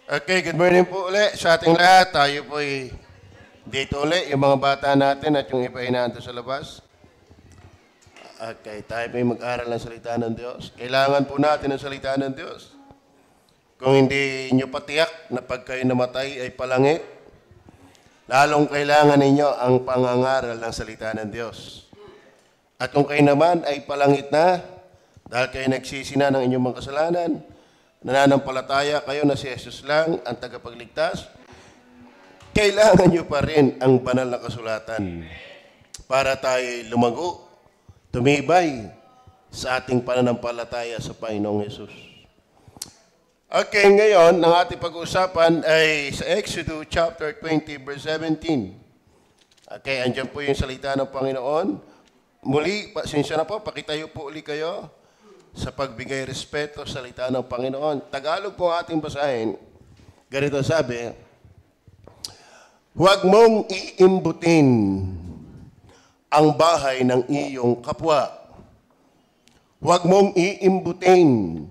Okay, good morning po ulit sa ating lahat. Tayo po ay dito ulit, yung mga bata natin at yung iba inaanto sa labas. Okay, tayo po ay mag-aral ng salita ng Diyos. Kailangan po natin ng salita ng Diyos. Kung hindi nyo patiyak na pag kayo namatay ay palangit, lalong kailangan ninyo ang pangangaral ng salita ng Diyos. At kung kayo naman ay palangit na, dahil kayo nagsisi na ng inyong mga kasalanan, nananampalataya kayo na si Jesus lang ang tagapagligtas, kailangan nyo pa rin ang banal na kasulatan para tayo lumago, tumibay sa ating pananampalataya sa Panginoong Jesus. Okay, ngayon, ang ating pag-uusapan ay sa Exodus chapter 20, verse 17. Okay, andyan po yung salita ng Panginoon. Muli, pasensya na po, pakitayo po uli kayo sa pagbigay respeto sa salita ng Panginoon. Tagalog po ating basahin. Ganito sabi, huwag mong iimbutin ang bahay ng iyong kapwa. Huwag mong iimbutin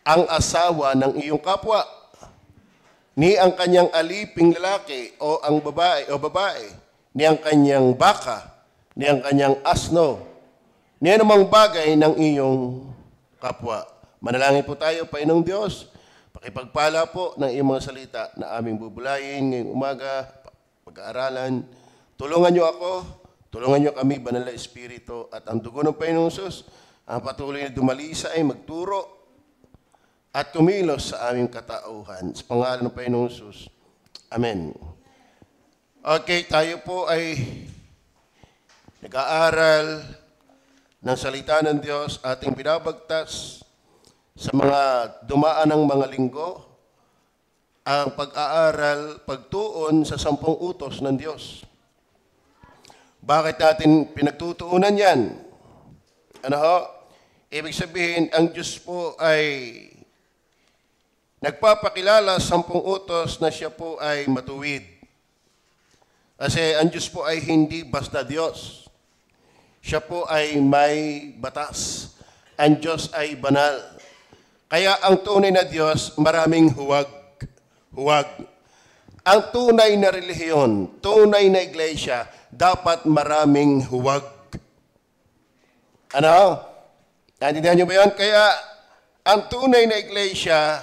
ang asawa ng iyong kapwa, ni ang kanyang aliping lalaki o ang babae, ni ang kanyang baka, ni ang kanyang asno, ni anumang bagay ng iyong kapwa. Manalangin po tayo, Panginoong Diyos. Pakipagpala po ng iyong mga salita na aming bubulayin ngayong umaga, pag-aaralan. Tulungan niyo ako, tulungan niyo kami, Banal na Espiritu, at ang dugo ng Panginoong Sus, ang patuloy na dumalisa ay magturo at kumilos sa aming katauhan. Sa pangalan ng Panginoong Sus. Amen. Okay, tayo po ay nag-aaral ng salita ng Diyos, ating binabagtas sa mga dumaan ng mga linggo, ang pag-aaral, pagtuon sa 10 utos ng Diyos. Bakit natin pinagtutuunan yan? Ano ho? Ibig sabihin, ang Diyos po ay nagpapakilala 10 utos na siya po ay matuwid. Kasi ang Diyos po ay hindi basta Diyos. Siya po ay may batas. Ang Diyos ay banal. Kaya ang tunay na Diyos, maraming huwag. Huwag. Ang tunay na relihiyon, tunay na iglesia, dapat maraming huwag. Ano? Naintindihan niyo ba yun? Kaya ang tunay na iglesia,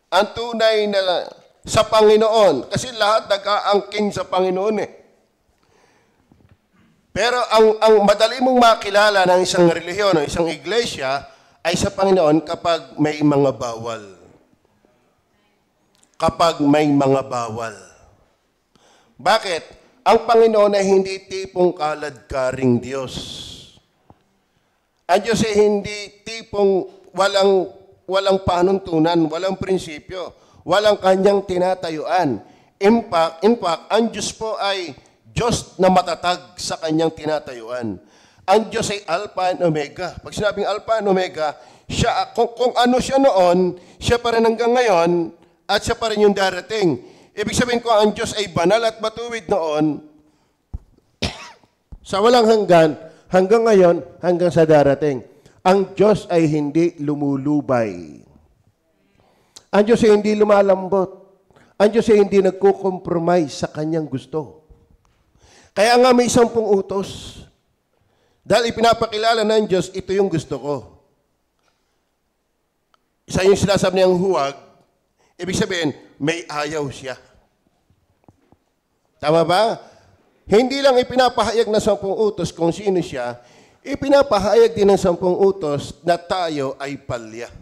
ang tunay na sa Panginoon, kasi lahat nag-aangking sa Panginoon eh. Pero ang madali mong makilala ng isang relihiyon, ng isang iglesia, ay sa Panginoon kapag may mga bawal. Kapag may mga bawal. Bakit? Ang Panginoon ay hindi tipong kaladkaring Diyos. Ang Diyos ay hindi tipong walang panuntunan, walang prinsipyo, walang kanyang tinatayuan. In fact, ang Diyos po ay Diyos na matatag sa kanyang tinatayuan. Ang Diyos ay Alpha and Omega. Pag sinabing Alpha and Omega, siya, kung ano siya noon, siya pa rin hanggang ngayon, at siya pa rin yung darating. Ibig sabihin ko, ang Diyos ay banal at matuwid noon, sa walang hanggang ngayon, hanggang sa darating. Ang Diyos ay hindi lumulubay. Ang Diyos ay hindi lumalambot. Ang Diyos ay hindi nagko-compromise sa kanyang gusto. Kaya nga may 10 utos. Dahil ipinapakilala ng Diyos, ito yung gusto ko. Isa yung sinasabi niyang huwag, ibig sabihin, may ayaw siya. Tama ba? Hindi lang ipinapahayag ng 10 utos kung sino siya, ipinapahayag din ng 10 utos na tayo ay palya.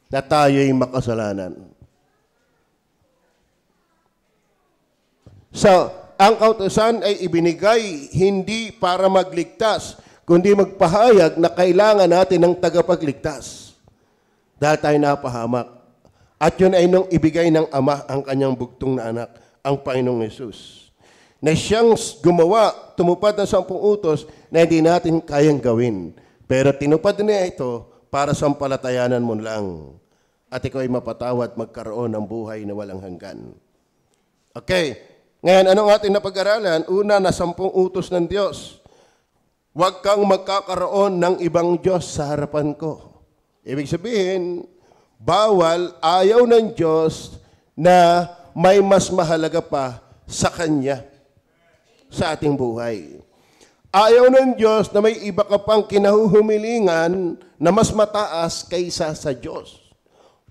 Na tayo ay makasalanan. So, ang kautusan ay ibinigay hindi para magligtas, kundi magpahayag na kailangan natin ng tagapagligtas. Dahil tayo napahamak. At yun ay nung ibigay ng Ama ang kanyang bugtong na anak, ang Panginoong Yesus. Na siyang gumawa, tumupad ng 10 utos na hindi natin kayang gawin. Pero tinupad niya ito para sampalatayanan mo lang. At ikaw ay mapatawad magkaroon ng buhay na walang hanggan. Okay. Ngayon, anong ating napag-aralan? Una, na 10 utos ng Diyos. Huwag kang magkakaroon ng ibang Diyos sa harapan ko. Ibig sabihin, bawal, ayaw ng Diyos na may mas mahalaga pa sa Kanya sa ating buhay. Ayaw ng Diyos na may iba ka pang kinahuhumilingan na mas mataas kaysa sa Diyos.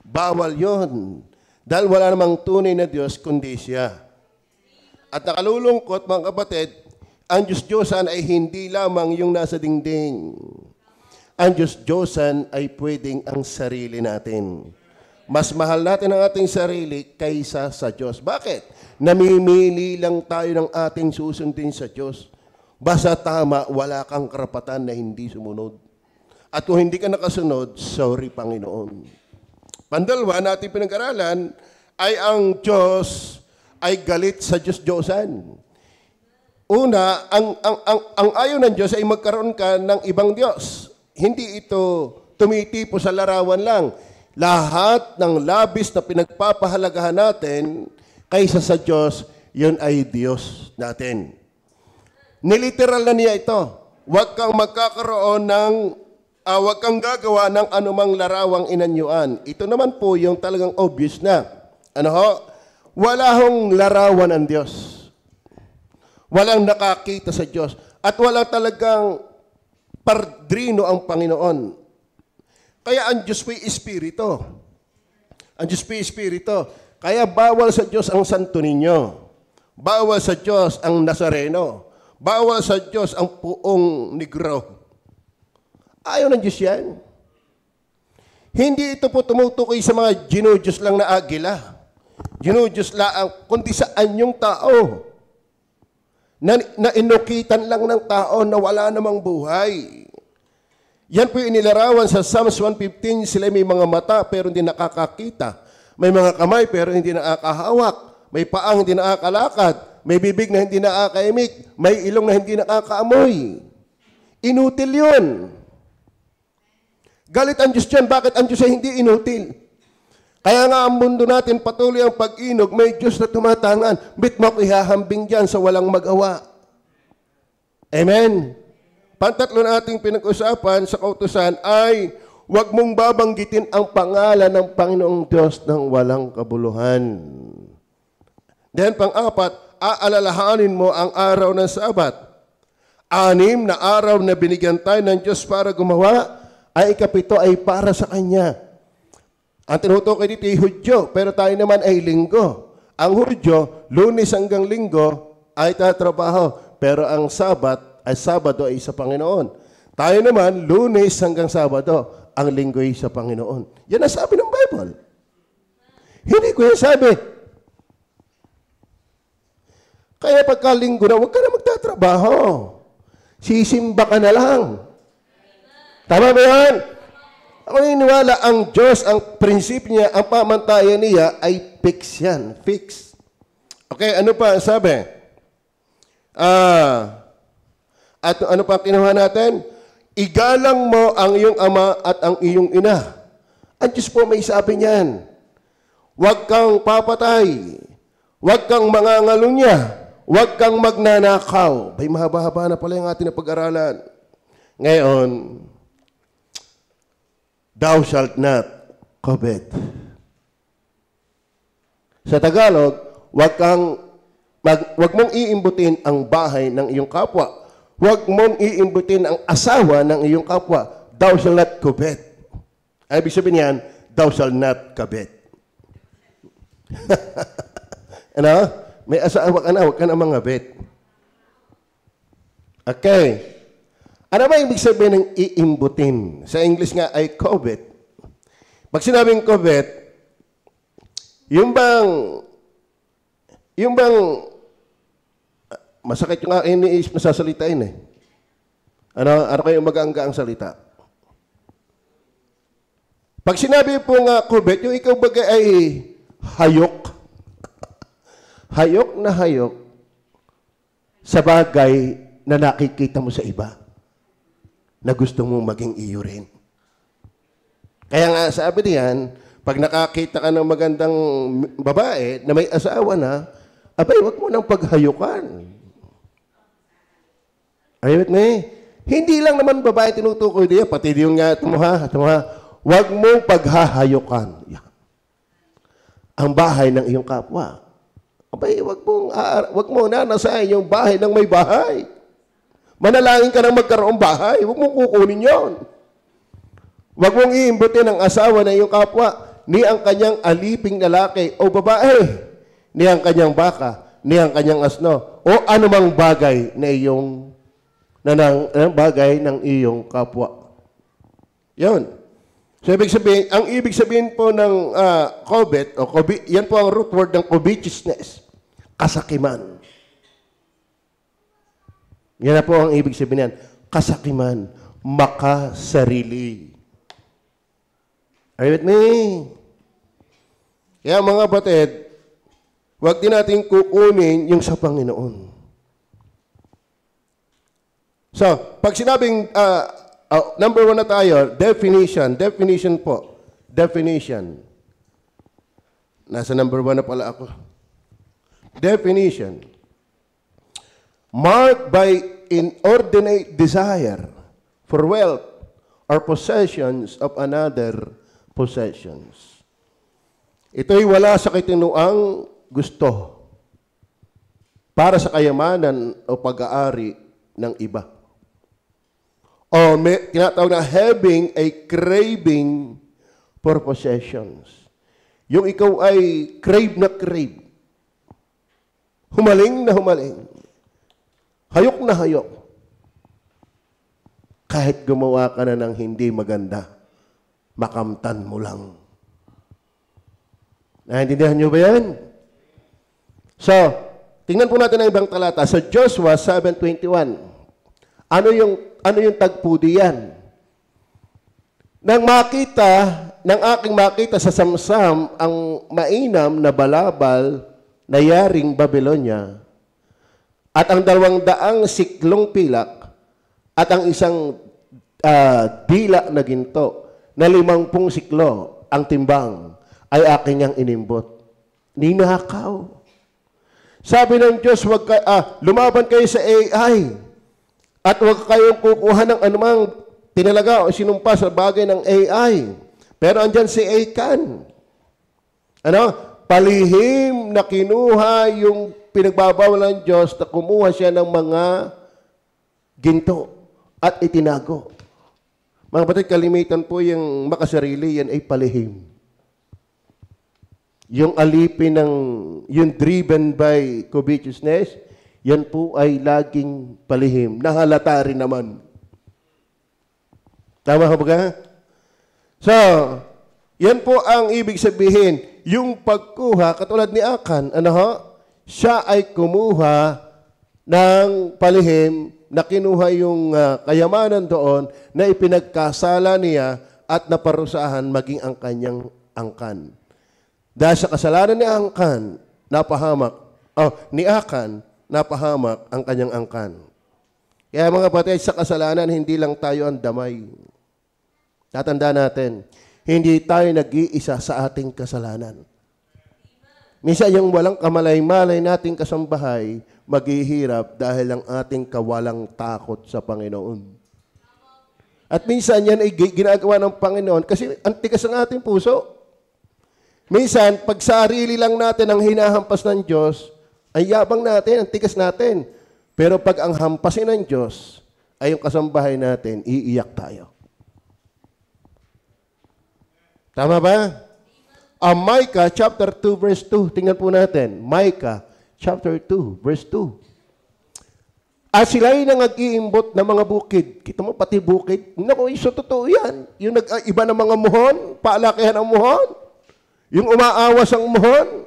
Bawal yon. Dahil wala namang tunay na Diyos kundi siya. At nakalulungkot mga kapatid, ang Diyos-Diyosan ay hindi lamang yung nasa dingding. Ang Diyos-Diyosan ay pwedeng ang sarili natin. Mas mahal natin ang ating sarili kaysa sa Diyos. Bakit? Namimili lang tayo ng ating susundin sa Diyos. Basta tama, wala kang karapatan na hindi sumunod. At kung hindi ka nakasunod, sorry Panginoon. Pandalwa natin pinag-aralan ay ang Diyos ay galit sa Diyos-Diyosan. Una, ang ayaw ng Diyos ay magkaroon ka ng ibang Diyos. Hindi ito tumitipo sa larawan lang. Lahat ng labis na pinagpapahalagahan natin kaysa sa Diyos, yun ay Diyos natin. Niliteral na niya ito. Huwag kang magkakaroon ng, huwag kang gagawa ng anumang larawang inanyuan. Ito naman po yung talagang obvious na. Ano ho? Wala hong larawan ang Diyos. Walang nakakita sa Diyos. At walang talagang pardrino ang Panginoon. Kaya ang Diyos po'y Espiritu. Ang Diyos po'y Espiritu. Kaya bawal sa Diyos ang Santo Niño. Bawal sa Diyos ang Nazareno. Bawal sa Diyos ang puong negro. Ayaw ng Diyos yan. Hindi ito po tumutukoy sa mga ginudyos lang na agila. Ginudyos lang, kundi sa anyong tao. Na inukitan lang ng tao na wala namang buhay. Yan po yung inilarawan sa Psalms 115, sila may mga mata pero hindi nakakakita. May mga kamay pero hindi nakakahawak. May paang hindi nakakalakad. May bibig na hindi nakakaimik. May ilong na hindi nakakaamoy. Inutil yun. Galit ang Diyos dyan. Bakit ang Diyos ay hindi inutil? Kaya nga ang mundo natin patuloy ang pag-inog. May Diyos na tumatangan. Bit mo ihahambing dyan sa walang magawa. Amen? Pantatlo na ating pinag-usapan sa kautusan ay huwag mong babanggitin ang pangalan ng Panginoong Diyos ng walang kabuluhan. Then pang-apat, aalalahanin mo ang araw ng Sabat. 6 na araw na binigyan tayo ng Diyos para gumawa, ay ikapito ay para sa Kanya. Ang tinutukoy dito ay Hudyo, pero tayo naman ay Linggo. Ang Hudyo, Lunes hanggang Linggo, ay tatrabaho. Pero ang Sabat, ay Sabado ay sa Panginoon. Tayo naman, Lunes hanggang Sabado, ang Linggo ay sa Panginoon. Yan ang sabi ng Bible. Hindi ko yan sabi. Kaya pagka Linggo na, huwag ka na magtatrabaho. Sisimba ka na lang. Tama ba yan? Ako naniniwala, ang Diyos, ang prinsipyo niya, ang pamantayan niya, ay fix yan. Fix. Okay, ano pa ang sabi? At ano pa kinuha natin? Igalang mo ang iyong ama at ang iyong ina. Ang Diyos po may sabi niyan. Huwag kang papatay. Huwag kang mangangalunya. Huwag kang magnanakaw. Bay, mahaba-haba na pala yung ating napag-aralan. Ngayon, thou shalt not covet. Sa Tagalog, huwag mong iimbutin ang bahay ng iyong kapwa. Huwag mong iimbutin ang asawa ng iyong kapwa. Thou shalt not covet. Ibig sabihin yan, thou shalt not covet. Ano? May asawa ka na, huwag ka na mangabit. Okay. Ano ba ibig sabihin ng iimbutin? Sa English nga ay covet. Pag sinabing covet, yung bang masakit yung aking iniisip na sasalitain eh. Ano kayo mag-aangga ang salita? Pag sinabi po nga covet, yung ikaw bagay ay hayok. Hayok na hayok sa bagay na nakikita mo sa iba na gusto mong maging iyo rin. Kaya nga sabi diyan, pag nakakita ka ng magandang babae na may asawa na, abay, wag mo nang paghayukan. Ayun na eh. Hindi lang naman babae tinutukoy diya, pati yung nga, tumuha, wag mong paghahayukan. ang bahay ng iyong kapwa. Abay, wag mo nanasahin yung bahay ng may bahay. Manalangin ka ng magkaroong bahay. Huwag mong kukunin yon. Huwag mong iimbutin ang asawa ng iyong kapwa, ni ang kanyang aliping lalaki o babae, ni ang kanyang baka, ni ang kanyang asno, o anumang bagay na iyong bagay ng iyong kapwa. Yon. So, ang ibig sabihin po ng covet, yan po ang root word ng covetousness. Kasakiman. Yan na po ang ibig sabihin yan. Kasakiman. Makasarili. Are you with me? Kaya mga batid, huwag din natin kukunin yung sa Panginoon. So, pag sinabing, number 1 na tayo, definition po. Definition. Nasa number 1 na pala ako. Definition. Marked by inordinate desire for wealth or possessions of another possessions. Ito'y wala sa katinuang gusto para sa kayamanan o pag-aari ng iba. O tinatawag na having a craving for possessions. Yung ikaw ay crave na crave. Humaling na humaling. Hayok na hayok. Kahit gumawa ka na ng hindi maganda, makamtan mo lang. Naintindihan nyo ba yan? So, tingnan po natin ang ibang talata. Sa Joshua 7:21, ano yung tagpo diyan? Nang aking makita sa samsam ang mainam na balabal na yaring Babylonia at ang 200 siklong pilak at ang isang dila na ginto na 50 siklo ang timbang ay aking ang inimbot. Ninakaw. Sabi ng Diyos, lumaban kayo sa AI at huwag kayong kukuha ng anumang tinalaga o sinumpa sa bagay ng AI. Pero andyan si Achan. Palihim na kinuha yung pinagbabawal ng Diyos na kumuha siya ng mga ginto at itinago. Mga batid, kalimitan po yung makasarili, yan ay palihim. Yung alipin yung driven by covetousness, yan po ay laging palihim. Nahalata rin naman. Tama ba? So, yan po ang ibig sabihin. Yung pagkuha, katulad ni Achan, siya ay kumuha ng palihim na kinuha yung kayamanan doon na ipinagkasala niya at naparusahan maging ang kanyang angkan. Dahil sa kasalanan ni Achan, napahamak ang kanyang angkan. Kaya mga batid, sa kasalanan, hindi lang tayo ang damay. Tatanda natin, hindi tayo nag-iisa sa ating kasalanan. Minsan yung walang kamalay-malay nating kasambahay, maghihirap dahil ang ating kawalang takot sa Panginoon. At minsan yan ay ginagawa ng Panginoon kasi ang tigas ng ating puso. Minsan, pag sarili lang natin ang hinahampas ng Diyos, ay yabang natin, ang tigas natin. Pero pag ang hampasin ng Diyos ay yung kasambahay natin, iiyak tayo. Tama ba? Micah chapter 2 verse 2. Tingnan po natin. Micah chapter 2 verse 2. At sila'y nag-iimbot ng mga bukid. Kita mo pati bukid. Naku, iso totoo yan. Yung iba ng mga muhon, paalakihan ang muhon. Yung umaawas ang muhon.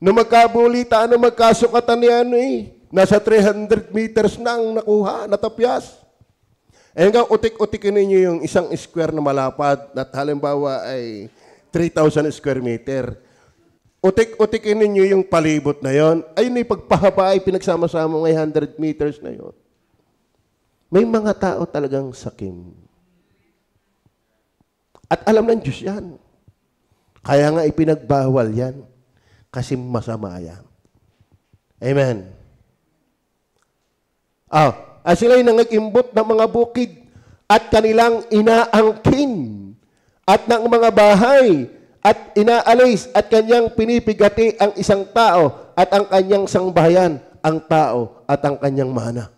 Nung magkabulita, magkasukatan niya, nasa 300 meters na ang nakuha, natapyas. Hanggang utik-utikin ninyo yung isang square na malapad at halimbawa ay 3,000 square meter. Utik-utikin ninyo yung palibot na yon. Ayun ay pagpahaba ay pinagsama-sama ng 100 meters na yon. May mga tao talagang sakim. At alam ng Diyos yan. Kaya nga ipinagbawal yan. Kasi masama yan. Amen. At sila'y nangag-imbot ng mga bukid at kanilang inaangkin at ng mga bahay at inaalis at kanyang pinipigati ang isang tao at ang kanyang sangbahayan, ang tao at ang kanyang mana.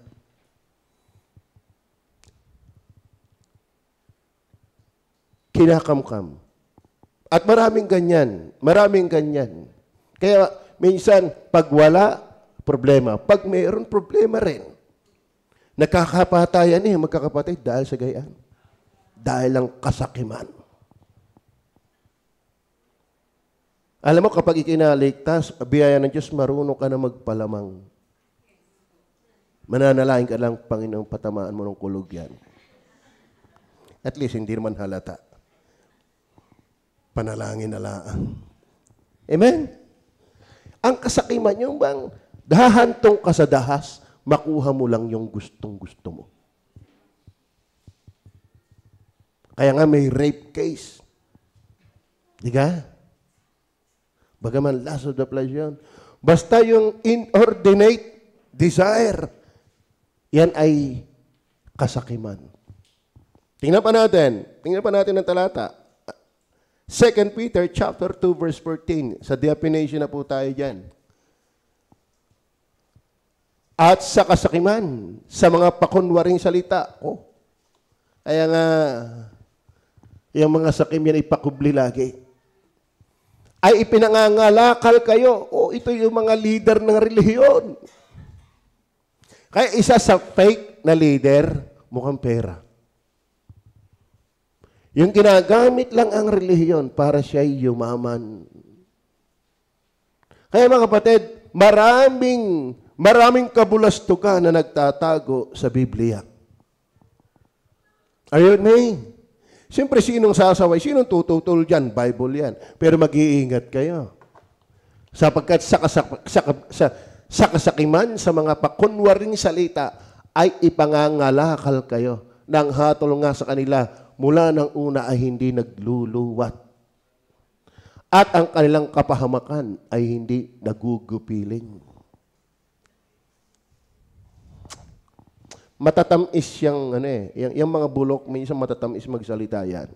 Kinakamkam. At maraming ganyan. Maraming ganyan. Kaya minsan, pag wala, problema. Pag mayroon, problema rin. Nakakapatayan magkakapatid dahil sa gayaan. Dahil lang kasakiman. Alam mo, kapag ikinaligtas, biyaya ng Diyos, marunong ka na magpalamang. Mananalain ka lang, Panginoong, patamaan mo ng kulog yan. At least, hindi naman halata. Panalangin na lang. Amen? Ang kasakiman yung bang dahantong ka sa dahas, makuha mo lang yung gustong-gusto mo. Kaya nga may rape case. Di ka? Bagaman last of the flesh yun. Basta yung inordinate desire, yan ay kasakiman. Tingnan pa natin ang talata. 2 Peter chapter 2 verse 14. Sa definition na po tayo dyan. At sa kasakiman, sa mga pakunwaring salita. Kaya nga, yung mga sakim yan ipakubli lagi. Ay ipinangangalakal kayo. Ito yung mga leader ng relihiyon. Kaya isa sa fake na leader, mukhang pera. Yung ginagamit lang ang relihiyon para siya'y yumaman. Kaya mga kapatid, maraming kabulastugan na nagtatago sa Biblia. Ayun Siyempre, sinong sasaway? Sinong tututol dyan? Bible yan. Pero mag-iingat kayo. Sapagkat sa kasakiman, sa mga pakunwaring salita, ay ipangangalakal kayo nang hatol nga sa kanila mula ng una ay hindi nagluluwat. At ang kanilang kapahamakan ay hindi nagugupiling. Matatamis yung mga bulok, minsan matatamis magsalita yan.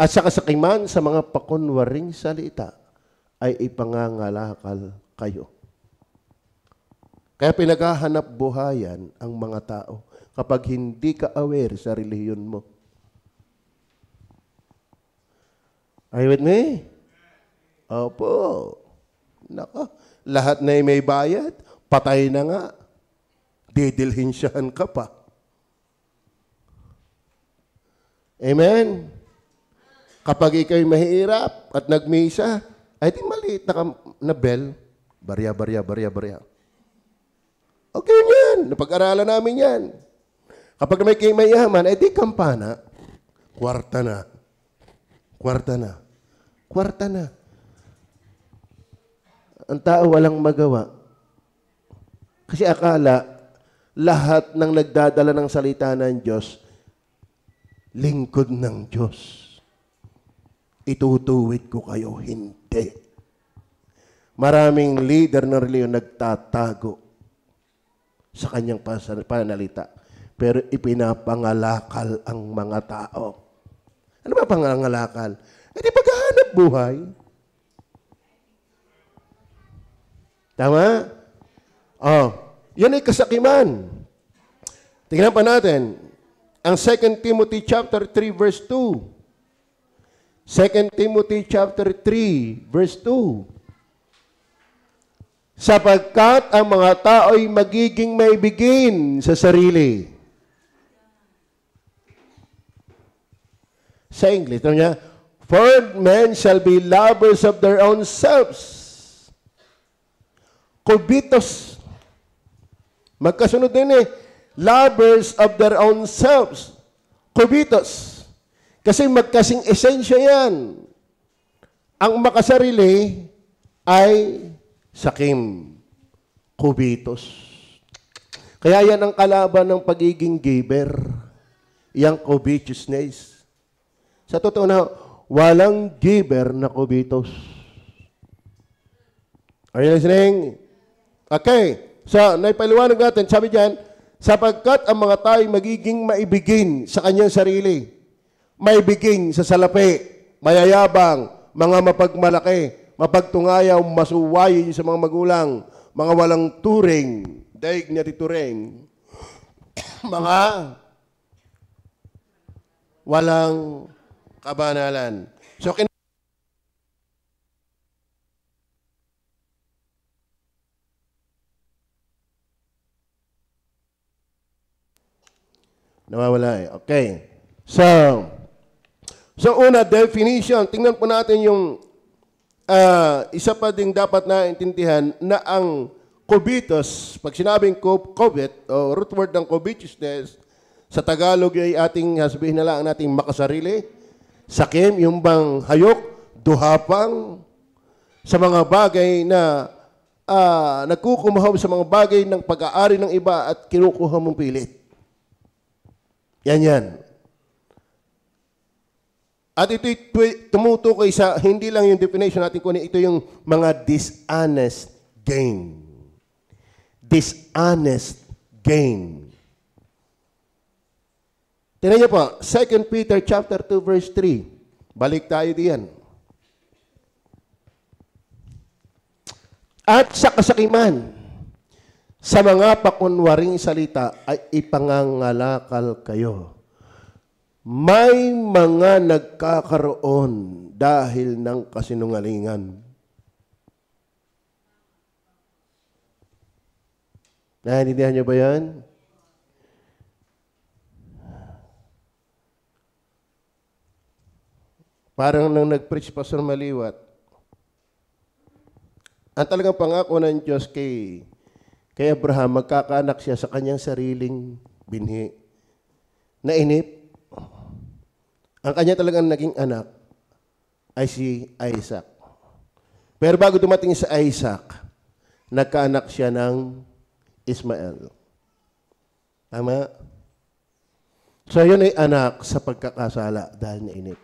At sa kasakiman, sa mga pakunwaring salita, ay ipangangalakal kayo. Kaya pinaghahanap buhayan ang mga tao kapag hindi ka aware sa relihiyon mo. Are you with me? Opo. Nako, lahat na may bayad, patay na nga. Didilhinsyahan ka pa. Amen? Kapag ikaw'y mahirap at nagmisa, ay di maliit na bell. Barya. Okay yan. Napag-aralan namin yan. Kapag may mayaman, ay di kampana. Kwarta na. Ang tao walang magawa. Kasi akala, lahat ng nagdadala ng salita ng Diyos, lingkod ng Diyos. Itutuwid ko kayo, hindi. Maraming leader ng reliyon nagtatago sa kanyang pananalita. Pero ipinapangalakal ang mga tao. Ano ba pangangalakal? Di paghahanap buhay. Tama? Yan ay kasakiman. Tingnan pa natin. Ang 2 Timothy chapter 3 verse 2. 2 Timothy chapter 3 verse 2. Sapagkat ang mga tao'y magiging maibigin sa sarili. Sa English, ito niya, for men shall be lovers of their own selves. Covetous. Magkasunod din lovers of their own selves. Covetous. Kasi magkasing esensya yan. Ang makasarili ay sakim. Covetous. Kaya yan ang kalaban ng pagiging giver. Yang covetousness. Sa totoo na, walang giver na covetous. Are you listening? Okay. So, naipaliwanag natin, sabi diyan, sapagkat ang mga tao'y magiging maibigin sa kanyang sarili. may biging sa salapi, mayayabang, mga mapagmalaki, mapagtungayaw, masuwayin sa mga magulang, mga walang turing, daig niya tituring, mga walang kabanalan. So, nawawala eh. Okay. So una, definition. Tingnan po natin yung isa pa ding dapat naintindihan na ang covetous, pag sinabing covet o root word ng covetousness, sa Tagalog ay ating sabihin na lang nating makasarili, sakim, yung bang hayok, duhapang, sa mga bagay na nagkukumahog sa mga bagay ng pag-aari ng iba at kinukuha mong pilit. Yan. At ito'y tumutukoy sa, hindi lang yung definition natin kunin, ito yung mga dishonest gain. Dishonest gain. Tingnan niyo po, 2 Peter chapter 2 verse 3. Balik tayo diyan. At sa kasakiman, sa mga pakunwaring salita ay ipangangalakal kayo. May mga nagkakaroon dahil ng kasinungalingan. Naintindihan niyo ba yan? Parang nang nag-preach Pastor Maliwat, ang talagang pangako ng Diyos kay Abraham, magkakaanak siya sa kanyang sariling binhi. Nainip. Ang kanya talagang naging anak ay si Isaac. Pero bago dumating sa Isaac, nagkaanak siya ng Ismael. Tama? So yun ay anak sa pagkakasala dahil nainip.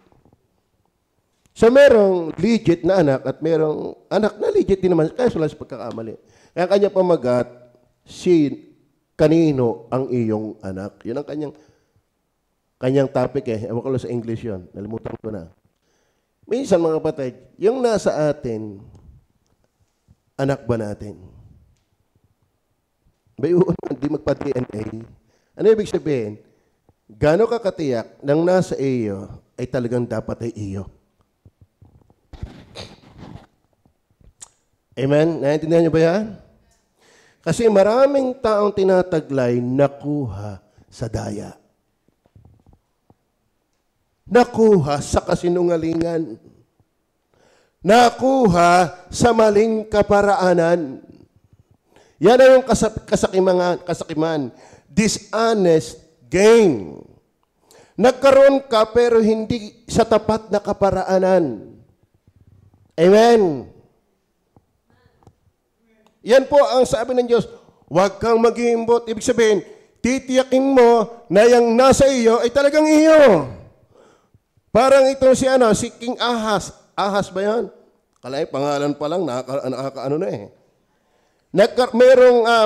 So merong legit na anak at merong anak na legit din naman, kaya sila sa pagkakamali. Kaya kanya pamagat, kanino ang iyong anak? Yun ang kanyang topic eh. Ewan ko lang sa English yun. Nalimutan ko na. Minsan mga kapatid, yung nasa atin, anak ba natin? Bayuon, hindi magpa-DNA. Ano ibig sabihin? Gano'n ka katiyak nang nasa iyo ay talagang dapat ay iyo. Amen? Naintindihan niyo ba yan? Kasi maraming taong tinataglay nakuha sa daya. Nakuha sa kasinungalingan. Nakuha sa maling kaparaanan. Yan ay yung kasakiman. Dishonest gain. Nagkaroon ka pero hindi sa tapat na kaparaanan. Amen? Yan po ang sabi ng Diyos, huwag kang maghihimbot. Ibig sabihin, titiyakin mo na yung nasa iyo ay talagang iyo. Parang ito si King Ahaz. Ahaz ba yan? Kalay, pangalan pa lang, nakakaano na eh.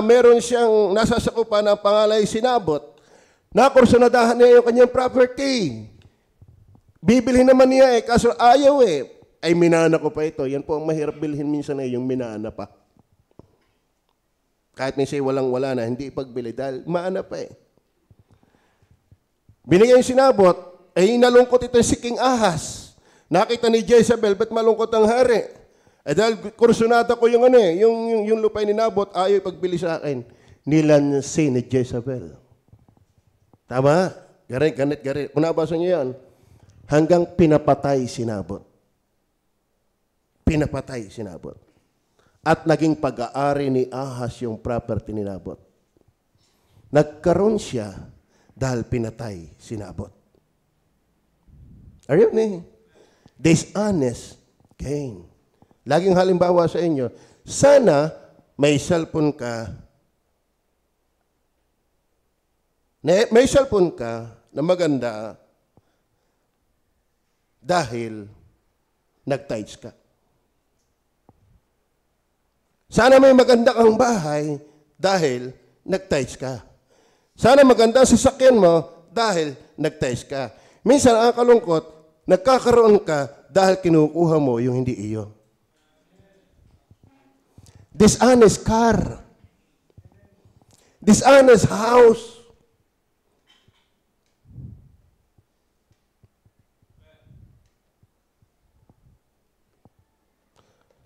Meron siyang nasasakupan ng pangalay sinabot. Nakursunadahan niya yung kanyang property. Bibili naman niya eh, kaso ayaw eh. Ay, minana ko pa ito. Yan po ang mahirap bilhin minsan eh, yung minana pa. Kahit minsan walang-wala na, hindi ipagbili dahil maana pa eh. Binigay yung sinabot, ay nalungkot ito si King Ahaz. Nakita ni Jezebel, ba't malungkot ang hari? Dahil kursunada ko yung yung lupay ni Nabot, ayaw ipagbili sa akin. Nilansi ni Jezebel. Tama? Garit. Kung nabasa niyo yan, hanggang pinapatay si Nabot. Pinapatay si Nabot. At naging pag-aari ni Ahaz yung property ni Nabot. Nagkaroon siya dahil pinatay si Nabot. Are you with me? Dishonest gain. Laging halimbawa sa inyo, sana may cellphone ka, na maganda dahil nag-tides ka. Sana may maganda kang bahay dahil nag-tides ka. Sana maganda ang sasakyan mo dahil nag-tides ka. Minsan, ang kalungkot, nagkakaroon ka dahil kinukuha mo yung hindi iyo. Dishonest car. Dishonest house.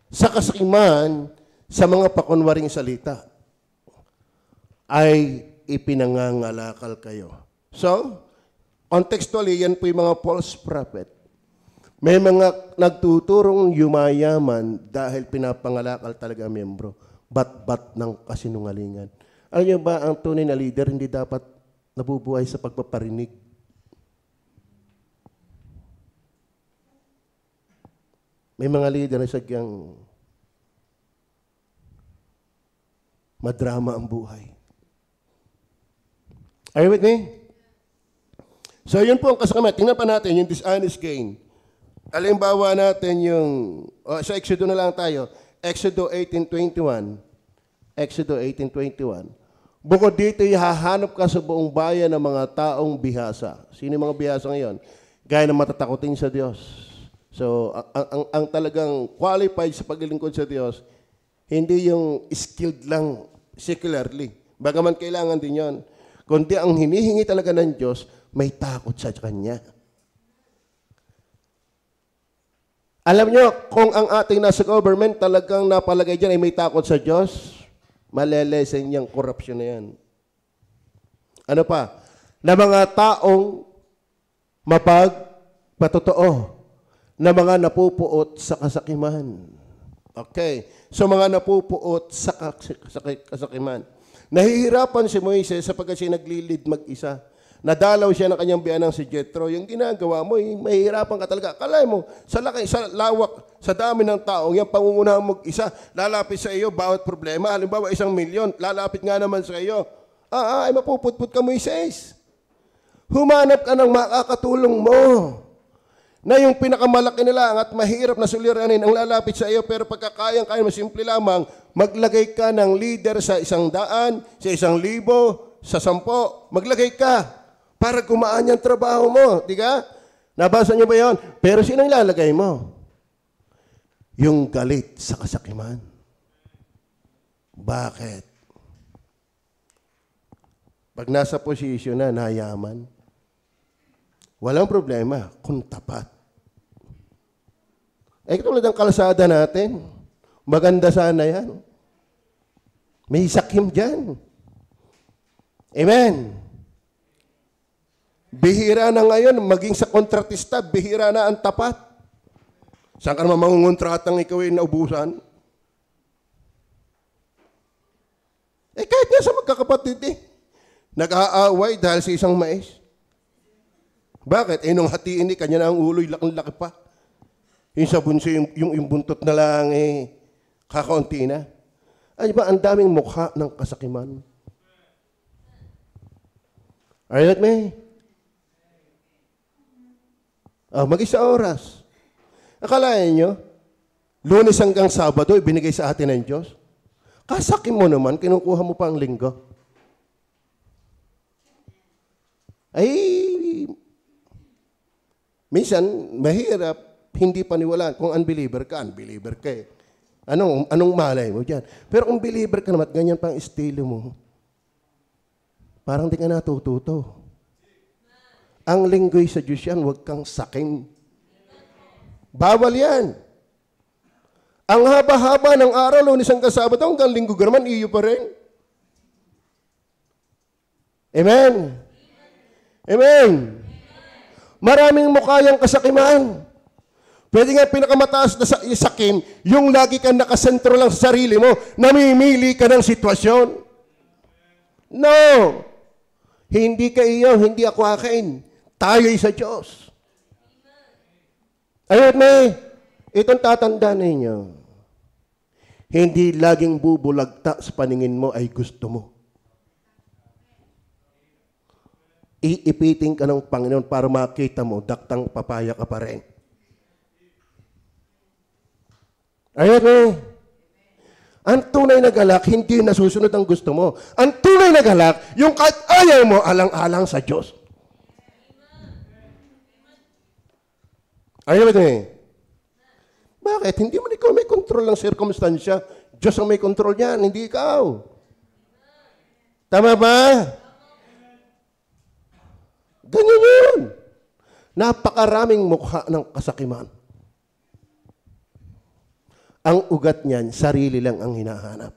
Sa kasakiman, sa mga pakunwaring salita, ay ipinangangalakal kayo. So, contextually, yan po yung mga false prophet. May mga nagtuturong yumayaman dahil pinapangalakal talaga ang miyembro. Bat-bat ng kasinungalingan. Alam niyo ba, ang tunay na leader hindi dapat nabubuhay sa pagpaparinig. May mga leader na sadyang madrama ang buhay. Are you with me? So, yun po ang kasama. Tingnan pa natin yung dishonest gain. Halimbawa natin yung, sa Exodo na lang tayo, Exodo 18:21. Exodo 18:21. Bukod dito, hahanap ka sa buong bayan ng mga taong bihasa. Sino yung mga bihasa ngayon? Gaya na matatakotin sa Diyos. So, ang talagang qualified sa paglilingkod sa Diyos, hindi yung skilled lang secularly. Bagaman kailangan din yon. Kundi ang hinihingi talaga ng Diyos, may takot sa Kanya. Alam nyo, kung ang ating nasa government talagang napalagay dyan ay may takot sa Diyos, malelesen niyang korupsyon na yan. Ano pa? Na mga taong mapagpatotoo, na mga napupuot sa kasakiman. Okay. So mga napupuot sa kasakiman. Nahihirapan si Moises sapagkat siya naglilid mag-isa. Nadalaw siya ng kanyang biyanang si Jethro. Yung ginagawa mo, mahihirapan ka talaga. Kalay mo, sa laki, sa lawak, sa dami ng taong, yung pangungunahan mo isa, lalapit sa iyo, bawat problema. Halimbawa, 1 milyon, lalapit nga naman sa iyo. Ay mapuputput ka, Moises. Humanap ka ng makakatulong mo. Na yung pinakamalaki nila at mahirap na suliranin ang lalapit sa iyo, pero pagkakayang-kaya mo, simple lamang, maglagay ka ng leader sa 100, sa 1,000, sa 10, maglagay ka. Para gumaan yung trabaho mo. Di ka? Nabasa niyo ba yun? Pero sino ilalagay mo? Yung galit sa kasakiman. Bakit? Pag nasa posisyon na, nayaman, walang problema kung tapat. Tulad ng kalsada natin, maganda sana yan. May sakim dyan. Amen. Bihira na ngayon, maging sa kontratista, bihira na ang tapat. Saan ka naman mangungontratang ikaw ay naubusan? Kahit nga sa magkakapatid nag-aaway dahil sa isang mais. Bakit? Nung hatiin kanya na ang ulo'y laking-laki pa. Yung sa bunso, yung buntot na lang kakaunti na. Ay ba, ang daming mukha ng kasakiman. Are you with me? Mag-isa oras. Akalain nyo, Lunes hanggang Sabado, ibinigay sa atin ng Diyos. Kasakim mo naman, kinukuha mo pa ang linggo. Minsan, mahirap, hindi paniwalaan. Kung unbeliever ka Anong malay mo dyan? Pero kung believer ka naman, ganyan pang estilo mo, parang di ka natututo. Ang linggoy sa Diyos yan, huwag kang sakim. Bawal yan. Ang haba-haba ng araw, Lunes hanggang Sabado, hanggang linggo ka naman, iyo pa rin. Amen. Amen. Maraming mukha yung kasakiman. Pwede nga pinakamataas na sakim, yung lagi kang nakasentro lang sa sarili mo, namimili ka ng sitwasyon. No. Hindi ka iyo, hindi ako akin. Tayo'y sa Diyos. Ayun itong tatanda ninyo. Hindi laging bubulagta sa paningin mo ay gusto mo. Iipitin ka ng Panginoon para makita mo, daktang papaya ka pa rin. Ayun Ang tunay na galak, hindi nasusunod ang gusto mo. Ang tunay na galak, yung kahit ayaw mo, alang-alang sa Diyos. Are you with me? Bakit? Hindi mo ikaw may control ng circumstansya. Diyos ang may control niyan, hindi ikaw. Tama ba? Ganyan yun. Napakaraming mukha ng kasakiman. Ang ugat niyan, sarili lang ang hinahanap.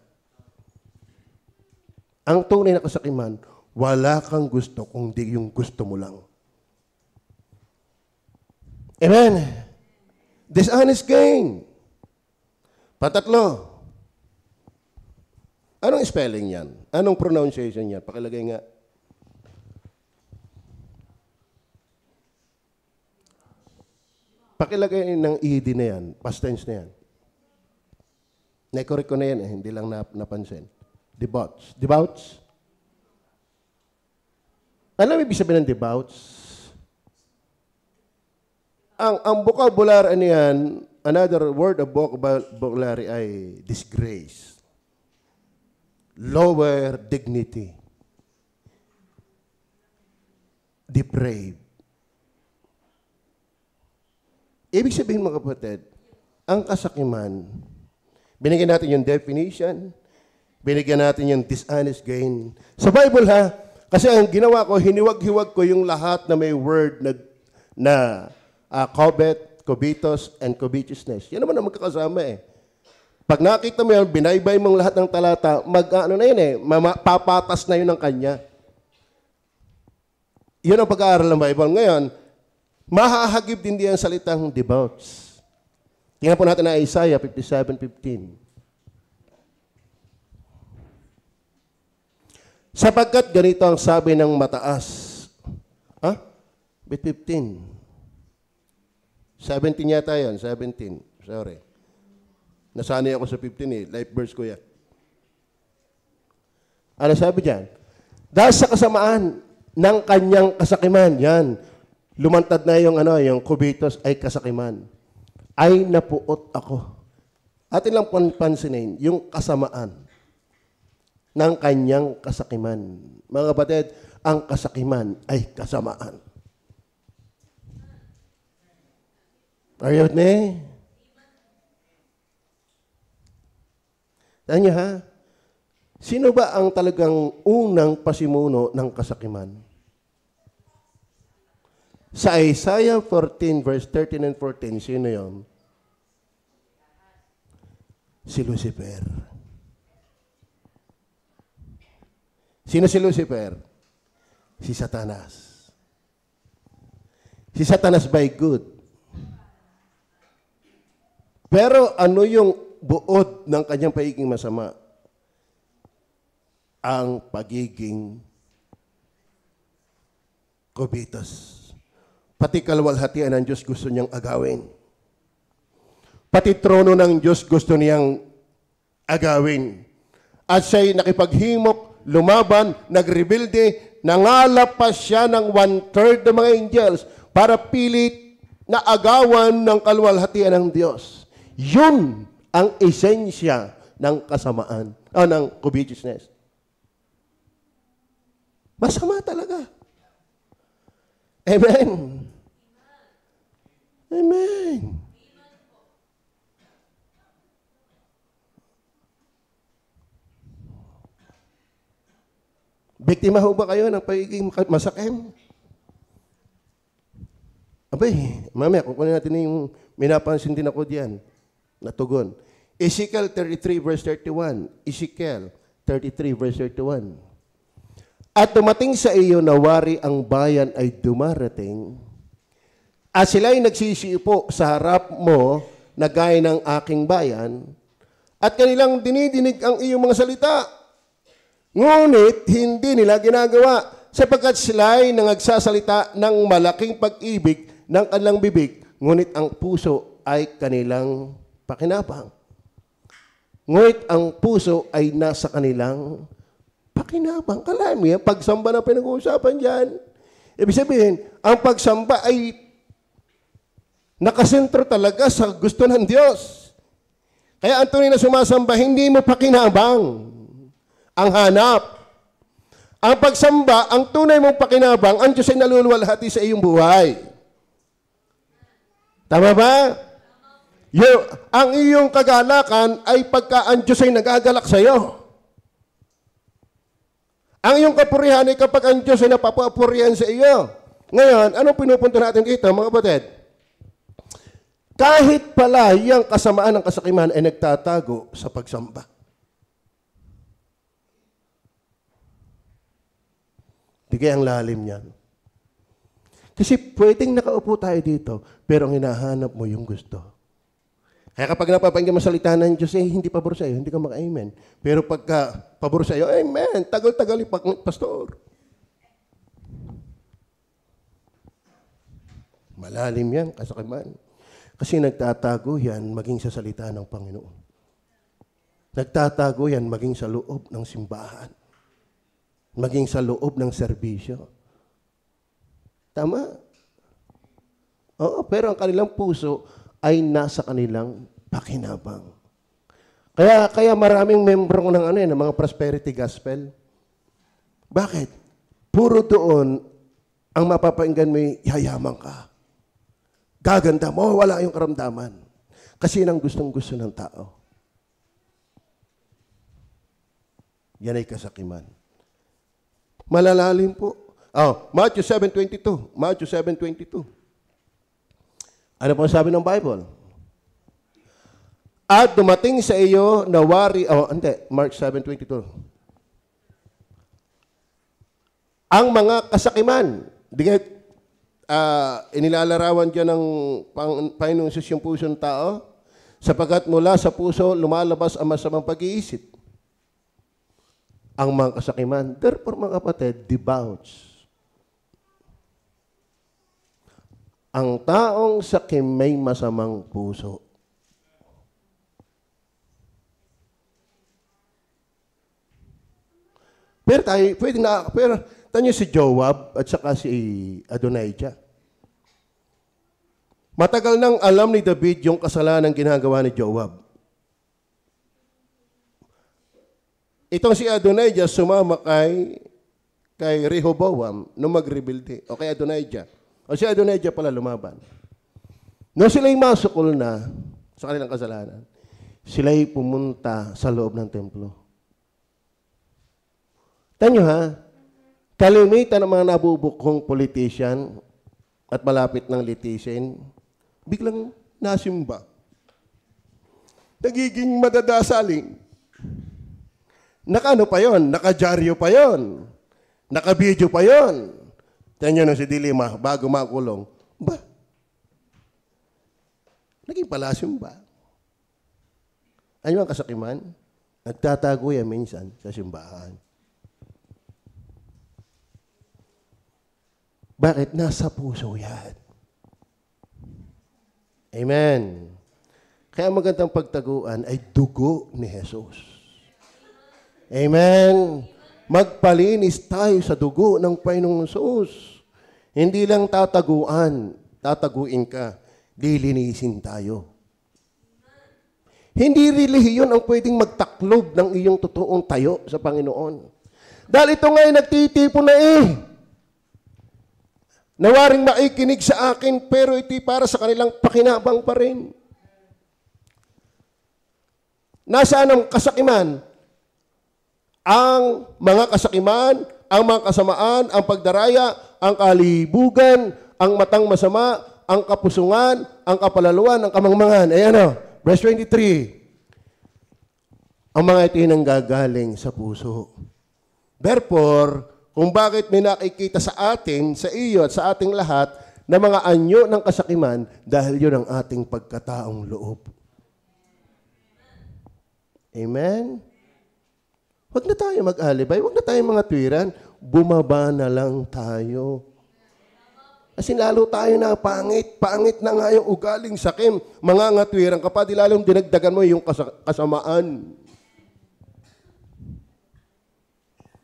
Ang tunay na kasakiman, wala kang gusto kung di yung gusto mo lang. Amen. Dishonest gain. Patatlo. Anong spelling yan? Anong pronunciation yan? Pakilagay nga. Pakilagay ng ED na yan. Past tense na yan. Na-correct ko na yan hindi lang napansin. Debauch. Debauch? Alam mo ibig sabihin ng debauch? Ang vocabulary niyan, another word of vocabulary ay disgrace. Lower dignity. Depraved. Ibig sabihin mga kapatid, ang kasakiman, binigyan natin yung definition, binigyan natin yung dishonest gain. Sa Bible ha, kasi ang ginawa ko, hiniwag-hiwag ko yung lahat na may word na covet, covetous, and covetousness. Yan naman ang magkakasama eh. Pag nakita mo yan, binaybay mong lahat ng talata, papatas na yun ng kanya. Yun ang pag-aaral ng Bible. Ngayon, mahahagib din diyan salitang debauch. Tingnan po natin na Isaiah 57:15. Sapagkat ganito ang sabi ng mataas. Bit 15. 17 yata yan. 17. Sorry. Nasanay ako sa 15 eh. Life verse ko yan. Ano sabi dyan? Dahil sa kasamaan ng kanyang kasakiman, yan. Lumantad na yung covetous ay kasakiman. Ay napuot ako. Atin lang pansinin, yung kasamaan ng kanyang kasakiman. Mga kapatid, ang kasakiman ay kasamaan. Are you with me? Tanya ha? Sino ba ang talagang unang pasimuno ng kasakiman? Sa Isaiah 14 verse 13 and 14, sino yun? Si Lucifer. Sino si Lucifer? Si Satanas. Si Satanas by good. Pero ano yung buod ng kanyang pagiging masama? Ang pagiging covetous. Pati kalwalhatian ng Diyos gusto niyang agawin. Pati trono ng Diyos gusto niyang agawin. At siya'y nakipaghimok, lumaban, nagrebelde, nangalap pa siya ng 1/3 ng mga angels para pilit na agawan ng kalwalhatian ng Diyos. Yun ang esensya ng kasamaan, ng covetousness. Masama talaga. Amen. Amen. Biktima ho ba kayo ng pagiging masakim? Abay, mamaya, kukunin natin yung minapansin din ako diyan. Natugon. Ezekiel 33 verse 31. Ezekiel 33 verse 31. At dumating sa iyo na wari ang bayan ay dumarating, at sila'y nagsisiupo sa harap mo na gaya ng aking bayan, at kanilang dinidinig ang iyong mga salita. Ngunit hindi nila ginagawa, sapagkat sila'y nangagsasalita ng malaking pag-ibig ng kanilang bibig, ngunit ang puso ay kanilang pakinabang. Ngunit ang puso ay nasa kanilang pakinabang. Kala mo yan, pagsamba na pinag-uusapan dyan. Ibig sabihin, ang pagsamba ay nakasentro talaga sa gusto ng Diyos. Kaya ang tunay na sumasamba, hindi mo pakinabang ang hanap. Ang pagsamba, ang tunay mong pakinabang, ang Diyos ay naluluwalhati sa iyong buhay. Tama ba? Ang iyong kagalakan ay pagka ang Diyos ay nagagalak sa iyo. Ang iyong kapurihan ay kapag ang Diyos ay napapapurihan sa iyo. Ngayon, anong pinupunto natin dito, mga kapatid? Kahit pala yung kasamaan ng kasakiman ay nagtatago sa pagsamba. Di kaya ang lalim niyan. Kasi pwedeng nakaupo tayo dito, pero ang hinahanap mo yung gusto. Kaya kapag napapakinggan mo salita ng Diyos, hindi pabor sa iyo, hindi ka maka-amen. Pero pagka pabor sa iyo, amen, tagal-tagal pastor. Malalim yan, kasakiman. Kasi nagtatago yan maging sa salita ng Panginoon. Nagtatago yan maging sa loob ng simbahan. Maging sa loob ng serbisyo. Tama? Oo, pero ang kanilang puso ay nasa kanilang pakinabang. Kaya maraming membro ng ng mga prosperity gospel. Bakit? Puro doon ang mapapakinggan mo, yayaman ka. Gaganda mo, wala yung karamdaman. Kasi yun ang gustong-gusto ng tao. Yan ay kasakiman. Malalalim po. Matthew 7:22. Matthew 7:22. Ano po sabi ng Bible? At dumating sa iyo na Mark 7:22. Ang mga kasakiman, inilalarawan dyan ng Panginoong Jesus yung puso ng tao, sapagkat mula sa puso lumalabas ang masamang pag-iisip. Ang mga kasakiman, therefore mga kapatid, debauch. Ang taong sakim may masamang puso. Pero tanyo si Joab at saka si Adonijah. Matagal nang alam ni David yung kasalanan ginagawa ni Joab. Itong si Adonijah sumama kay Rehoboam nung mag-rebelde. O kay Adonijah. O si Adonijah pala lumaban. Nung sila'y masukol na sa kanilang kasalanan, sila'y pumunta sa loob ng templo. Tanyo ha, kalimitan ng mga nabubukhong politician at malapit ng litisin, biglang nasimba. Nagiging madadasaling. Naka-ano pa yon? Naka-dyaryo pa yon? Naka-video pa yon? Tanyo nung si Dilima, bago makulong, naging palasimba. Ano ang kasakiman? Nagtatago yan minsan sa simbahan. Bakit? Nasa puso yan. Amen. Kaya magandang pagtaguan ay dugo ni Jesus. Amen. Magpalinis tayo sa dugo ng Panginoong Jesus. Hindi lang tataguin ka, lilinisin tayo. Hindi relihiyon ang pwedeng magtaklob ng iyong totoong tayo sa Panginoon. Dahil ito nga'y nagtitipon na Nawaring maikinig sa akin, pero iti para sa kanilang pakinabang pa rin. Nasaan ang kasakiman? Ang mga kasakiman, ang mga kasamaan, ang pagdaraya, ang kalibugan, ang matang masama, ang kapusungan, ang kapalaluan, ang kamangmangan. Ayan verse 23. Ang mga ito nanggagaling sa puso. Therefore, kung bakit may nakikita sa atin, sa iyo at sa ating lahat, na mga anyo ng kasakiman, dahil yun ang ating pagkataong loob. Amen? Huwag na tayo mag-alibay, huwag na tayo mga tuwiran, bumaba na lang tayo. Kasi lalo tayo na pangit na nga yung ugaling sakim, mga ngatwiran ka pa, di lalong dinagdagan mo yung kasamaan.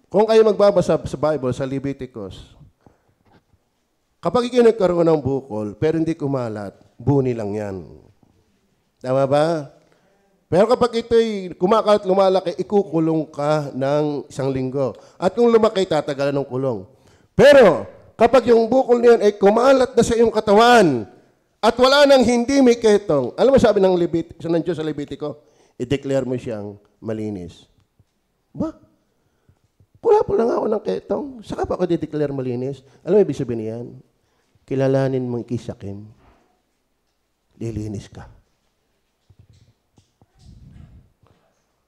Kung kayo magbabasa sa Bible, sa Leviticus, kapag ikaw nagkaroon ng bukol, pero hindi kumalat, buni lang yan. Tama ba? Pero kapag ito'y kumakalat, lumalaki, ikukulong ka ng 1 linggo. At kung lumaki, tatagalan ng kulong. Pero kapag yung bukol niyan ay kumalat na sa iyong katawan, At wala nang hindi may ketong. Alam mo sabi ng Diyos sa Levitico, i-declare mo siyang malinis. Ba? Wala po lang ako ng ketong. Saka pa ako i-declare malinis. Alam mo ibig sabihin niyan? Kilalanin mong kisakim. Lilinis ka.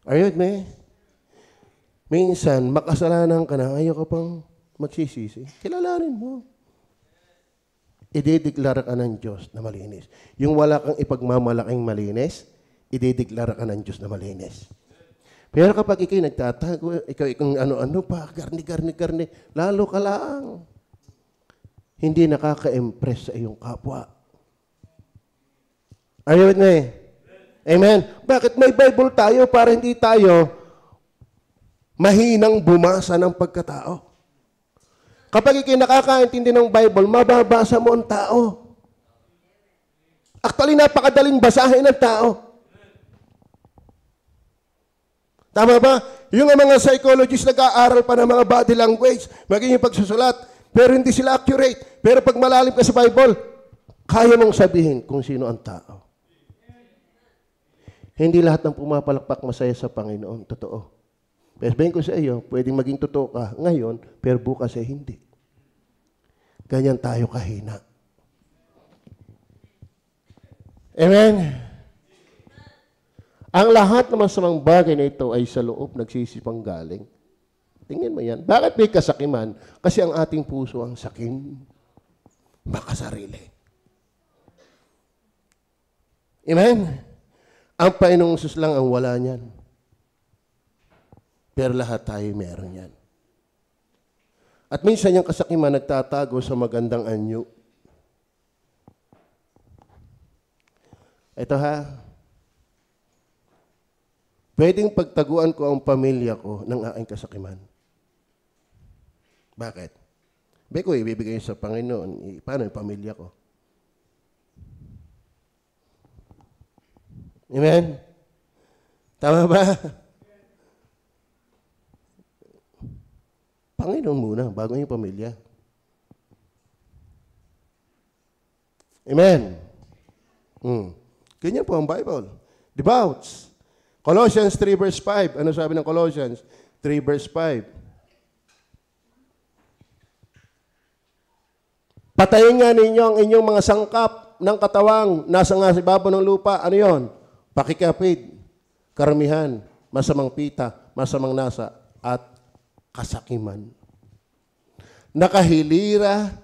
Are you with me? Minsan, makasalanan ka na, ayaw ka pang magsisisi. Kilalanin mo. Idideklara ka ng Diyos na malinis. Yung wala kang ipagmamalaking malinis, idideklara ka ng Diyos na malinis. Pero kapag ikay nagtatago, ikaw ano-ano pa, garni, lalo ka lang. Hindi nakaka-impress sa iyong kapwa. Are you with me? Amen? Bakit may Bible tayo para hindi tayo mahinang bumasa ng pagkatao? Kapag ikay nakakaintindi ng Bible, mababasa mo ang tao. Actually, napakadaling basahin ng tao. Tama ba? Yung mga psychologists nag-aaral pa ng mga body language, maging yung pagsusulat, pero hindi sila accurate. Pero pag malalim ka sa Bible, kaya mong sabihin kung sino ang tao. Hindi lahat ng pumapalakpak masaya sa Panginoon. Totoo. Pero sabihin ko sa iyo, pwedeng maging totoo ka ngayon, pero bukas ay hindi. Ganyan tayo kahina. Amen? Ang lahat ng masamang bagay na ito ay sa loob nagsisipang galing. Tingnan mo yan. Bakit may kasakiman? Kasi ang ating puso ang sakim. Makasarili. Amen? Ang Panginoong Jesus lang ang wala niyan. Pero lahat tayo meron yan. At minsan yung kasakiman nagtatago sa magandang anyo. Ito ha. Pwedeng pagtaguan ko ang pamilya ko ng aking kasakiman. Bakit? Be ko ibibigay sa Panginoon. Paano yung pamilya ko? Amen? Tama ba? Panginoon muna, bago yung pamilya. Amen. Ganyan po ang Bible. Devouts. Colossians 3 verse 5. Ano sabi ng Colossians 3 verse 5? Patayin nga ninyo ang inyong mga sangkap ng katawang nasa nga sa ibabaw ng lupa. Ano yon? Pakikapid, karamihan, masamang pita, masamang nasa, at kasakiman. Nakahilira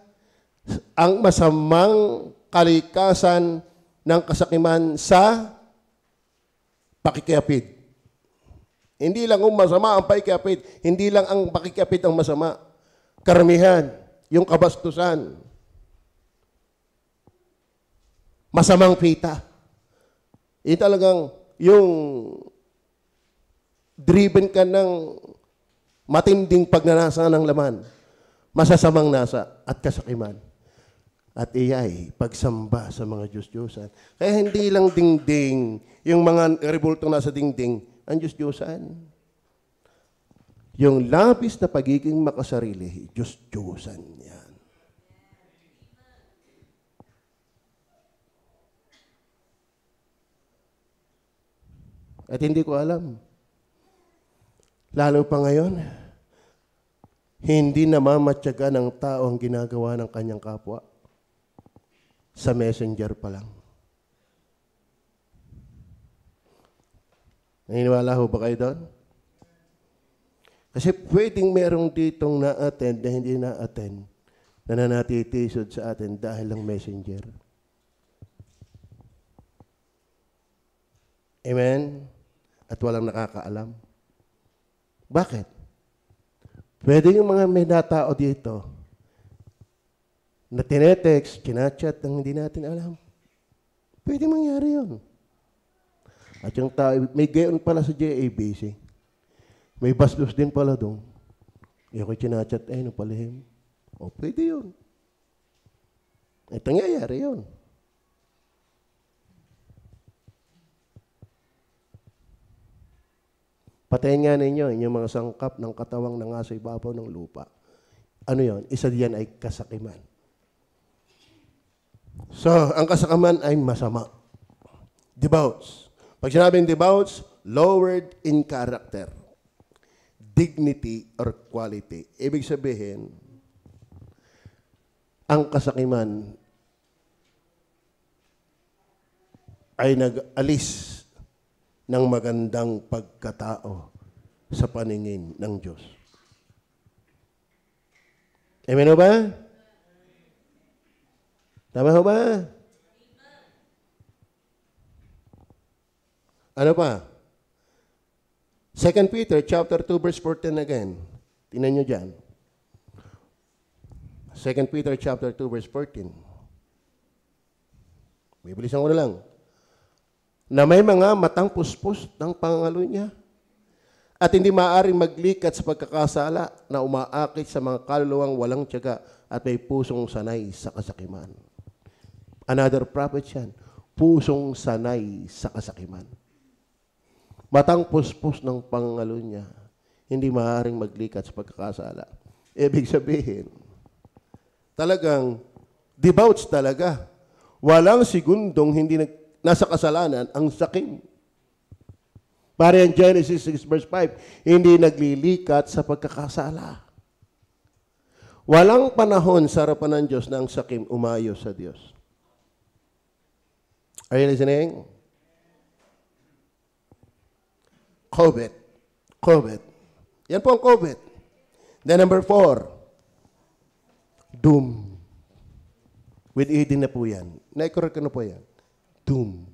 ang masamang kalikasan ng kasakiman sa pakikapid. Hindi lang kung masama ang pakikapid, hindi lang ang pakikapid ang masama. Karamihan, yung kabastusan, masamang pita. Yung talagang yung driven ka ng matinding pagnanasa ng laman, masasamang nasa at kasakiman. At iyay pagsamba sa mga Diyos-Diyosan. Kaya hindi lang dingding, yung mga revoltong nasa dingding, ang Diyos-Diyosan. Yung labis na pagiging makasarili, Diyos-Diyosan yan. At hindi ko alam. Lalo pa ngayon, hindi namamatyaga ng tao ang ginagawa ng kanyang kapwa. Sa messenger pa lang. Naniniwala ho ba kayo doon? Kasi pwedeng merong ditong na-attend na hindi na-attend na nanatitisod sa atin dahil lang messenger. Amen? At walang nakakaalam. Bakit? Pwede yung mga may natao dito na tinetext, kinachat ng hindi natin alam. Pwede mangyari yun. At yung tao, may gayon pala sa JABC. May bastos din pala doon. Yung kinachat, no palihim. O, pwede yun. Ito nangyayari yun. Patayin nga ninyo yung mga sangkap ng katawang na nga sa ibabaw ng lupa. Ano yon? Isa diyan ay kasakiman. So, ang kasakaman ay masama. Debauch. Pag sinabing debauch, lowered in character, dignity, or quality. Ibig sabihin, ang kasakiman ay nag-alis ng magandang pagkatao sa paningin ng Diyos. Amen o ba? Tama ho ba? Ano pa? 2 Peter chapter 2 verse 14 again. Tingnan nyo dyan. 2 Peter chapter 2 verse 14. Bibilisan ko na lang. Na may mga matang puspos ng pangalo niya at hindi maaaring maglikat sa pagkakasala na umaakit sa mga kaluluwang walang tiyaga at may pusong sanay sa kasakiman. Another prophet yan. Pusong sanay sa kasakiman. Matang puspos ng pangalo niya, hindi maaaring maglikat sa pagkakasala. Ibig sabihin, talagang debauch talaga. Walang segundong hindi nasa kasalanan ang sakim. Para yan Genesis 6 verse 5, hindi naglilikat sa pagkakasala. Walang panahon sa harapan ng Diyos na ang sakim umayo sa Diyos. Are you listening? COVID. Yan po ang COVID. Then number 4, doom. With Eden na po yan. Na-correct na po yan. Doom.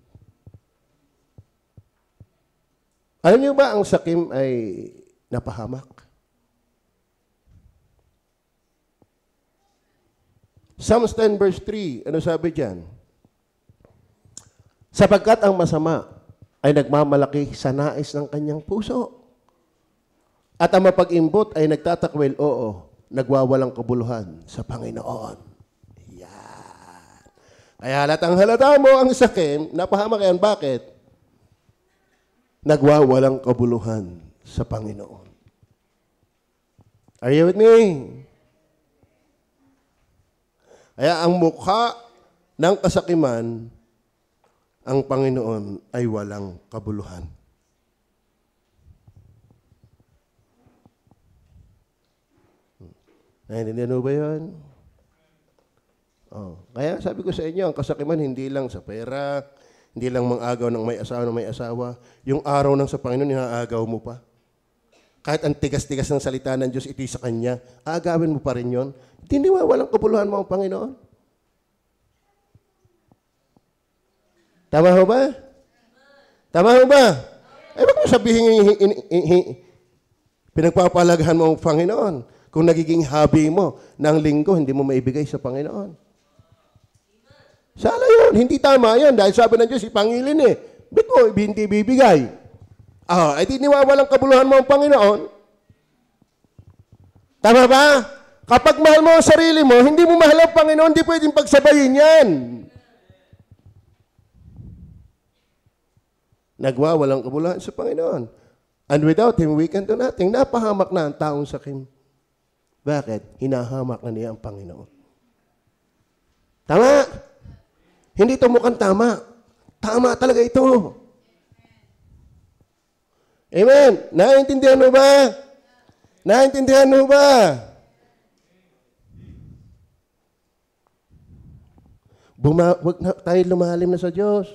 Alam niyo ba ang sakim ay napahamak? Psalms 10 verse 3, ano sabi dyan? Sapagkat ang masama ay nagmamalaki sa nais ng kanyang puso. At ang mapag-imbot ay nagtatakwil, oo, nagwawalang kabuluhan sa Panginoon. Yan. Kaya halata mo ang sakim, napahamak yan. Bakit? Nagwawalang kabuluhan sa Panginoon. Are you with me? Kaya ang mukha ng kasakiman, ang Panginoon ay walang kabuluhan. Naintindihan mo ba yun? Oh. Kaya sabi ko sa inyo, ang kasakiman hindi lang sa pera, hindi lang mang-agaw ng may asawa ng may asawa. Yung araw ng sa Panginoon, inaagaw mo pa. Kahit ang tigas-tigas ng salita ng Diyos, iti sa Kanya, aagawin mo pa rin yun. Hindi walang kabuluhan mo ang Panginoon. Tama ho ba? Tama ho ba? Eh, wag mo sabihin pinagpapalagahan mo ang Panginoon kung nagiging hobby mo ng linggo, hindi mo maibigay sa Panginoon. Sala yun. Hindi tama yan. Dahil sabi ng Diyos, ipangilin eh. Ba't mo hindi bibigay? Ay di niwawalang kabuluhan mo ang Panginoon. Tama ba? Kapag mahal mo ang sarili mo, hindi mo mahal ang Panginoon, hindi pwedeng pagsabayin yan. Nagwawalang kabuluhan sa Panginoon. And without Him, we can do nothing. Napahamak na ang taong sakim. Bakit? Hinahamak na niya ang Panginoon. Tama? Hindi ito mukhang tama. Tama talaga ito. Amen? Naintindihan mo ba? Naintindihan mo ba? Huwag na tayo lumalim na sa Diyos.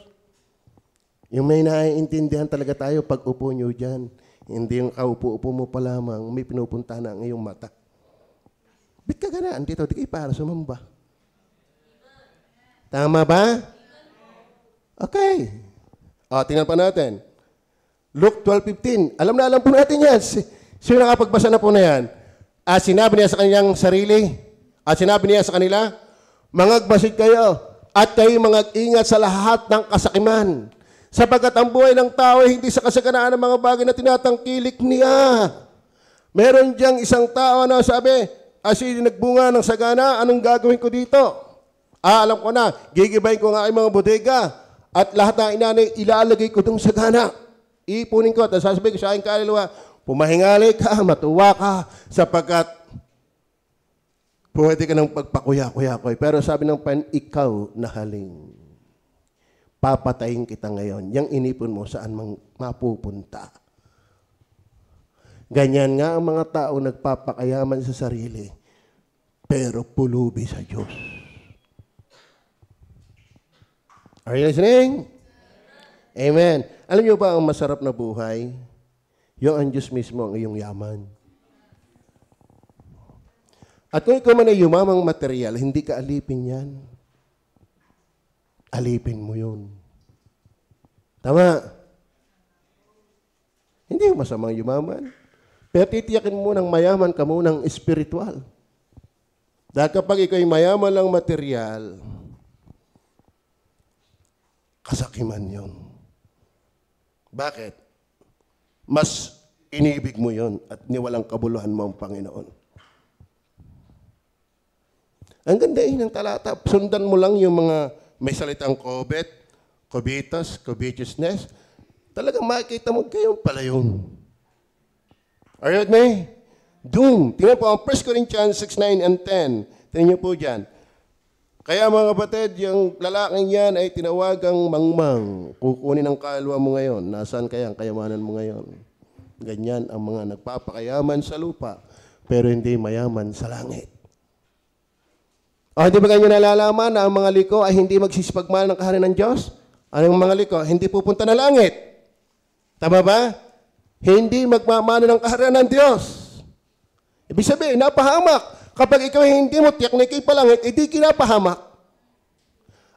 Yung may naiintindihan talaga tayo pag upo nyo dyan. Hindi yung kaupo-upo mo pa lamang, may pinupunta na ang iyong mata. Ba't ka ganaan dito? Di kayo para sumamba. Tama ba? Okay. Tingnan pa natin. Luke 12:15. Alam na alam po natin yan. Sino nakapagbasa na po na yan? Sinabi niya sa kanyang sarili, sinabi niya sa kanila, mangagbasid kayo at kayo mangag-ingat sa lahat ng kasakiman. Sapagkat ang buhay ng tao ay hindi sa kasaganaan ng mga bagay na tinatangkilik niya. Meron diyang isang tao na sabi, sino nagbunga ng sagana, anong gagawin ko dito? Alam ko na, gigibayin ko nga ang mga bodega at lahat ng inanay ilalagay ko itong sagana. Ipunin ko at sasabihin ko sa aking kaluluwa, pumahingali ka, matuwa ka, sapagkat Pwede ka nang pagpakuya-kuya-kuya. Pero sabi ng Panginoon, ikaw na haling. Papatayin kita ngayon. Yang inipon mo, saan mapupunta? Ganyan nga ang mga tao nagpapakayaman sa sarili, pero pulubi sa Diyos. Are you listening? Amen. Alam niyo ba ang masarap na buhay? Yung ang Diyos mismo ang iyong yaman. At kung ikaw man ay yumamang material, hindi ka alipin yan. Alipin mo yun. Tama? Hindi yung masamang yumaman. Pero titiyakin mo ng mayaman ka mo ng espiritual. Dahil kapag ikaw ay mayaman lang material, kasakiman yun. Bakit? Mas inibig mo yun at niwalang kabuluhan mo ang Panginoon. Ang ganda ng talata. Sundan mo lang yung mga may salitang covetous, covetousness. Talagang makikita mo kayo pala yun. Are you with me? Doom. Tingnan po ang 1 Corinthians 6:9 and 10. Tingnan niyo po dyan. Kaya mga kapatid, yung lalaking yan ay tinawagang mangmang. Kukunin ang kalwa mo ngayon. Nasaan kaya ang kayamanan mo ngayon? Ganyan ang mga nagpapakayaman sa lupa, pero hindi mayaman sa langit. O, hindi ba ganyan nalalaman na ang mga liko ay hindi magsisipagmahal ng kaharian ng Diyos? Anong mga liko? Hindi pupunta na langit. Tama ba? Hindi magmamano ng kaharian ng Diyos. Ibig sabihin, napahamak. Kapag ikaw hindi mo tiyak na ikay palangit, hindi kinapahamak.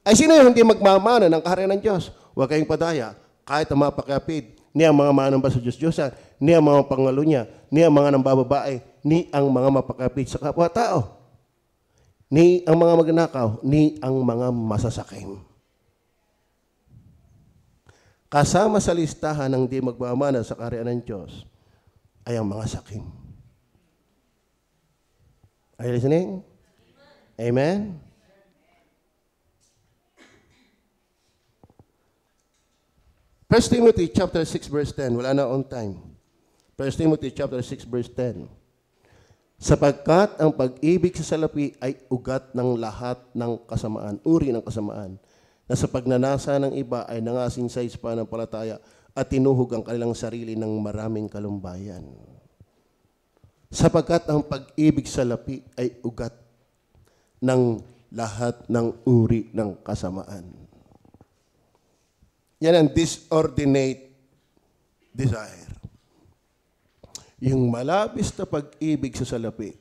Ay sino yung hindi magmamana ng kaharian ng Diyos? Huwag kayong padaya. Kahit ang mga pakapid, ni ang mga manamba sa Diyos-Diyosan, ni ang mga pangalunya, ni ang mga nambababae, ni ang mga mapakapid sa kapwa-tao, ni ang mga magnakaw, ni ang mga masasakim. Kasama sa listahan ng di magmamana sa kaharian ng Diyos ay ang mga sakim. Are you listening? Amen? First Timothy chapter 6 verse 10. Wala na on time. First Timothy chapter 6 verse 10. Sapagkat ang pag-ibig sa salapi ay ugat ng lahat ng kasamaan, uri ng kasamaan, na sa pagnanasa ng iba ay nangasing sa pananampalataya at tinuhog ang kanilang sarili ng maraming kalumbayan. Sapagkat ang pag-ibig sa lapi ay ugat ng lahat ng uri ng kasamaan. Yan ang disordinate desire. Yung malabis na pag-ibig sa salapi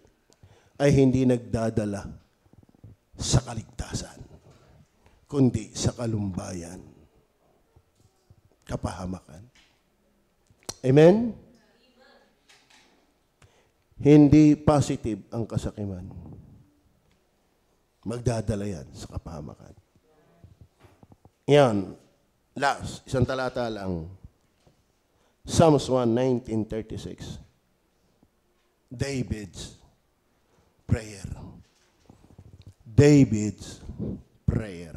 ay hindi nagdadala sa kaligtasan, kundi sa kalumbayan, kapahamakan. Amen? Hindi positive ang kasakiman. Magdadala yan sa kapahamakan. Yan. Last, isang talata lang. Psalms 1:19-36. David's prayer. David's prayer.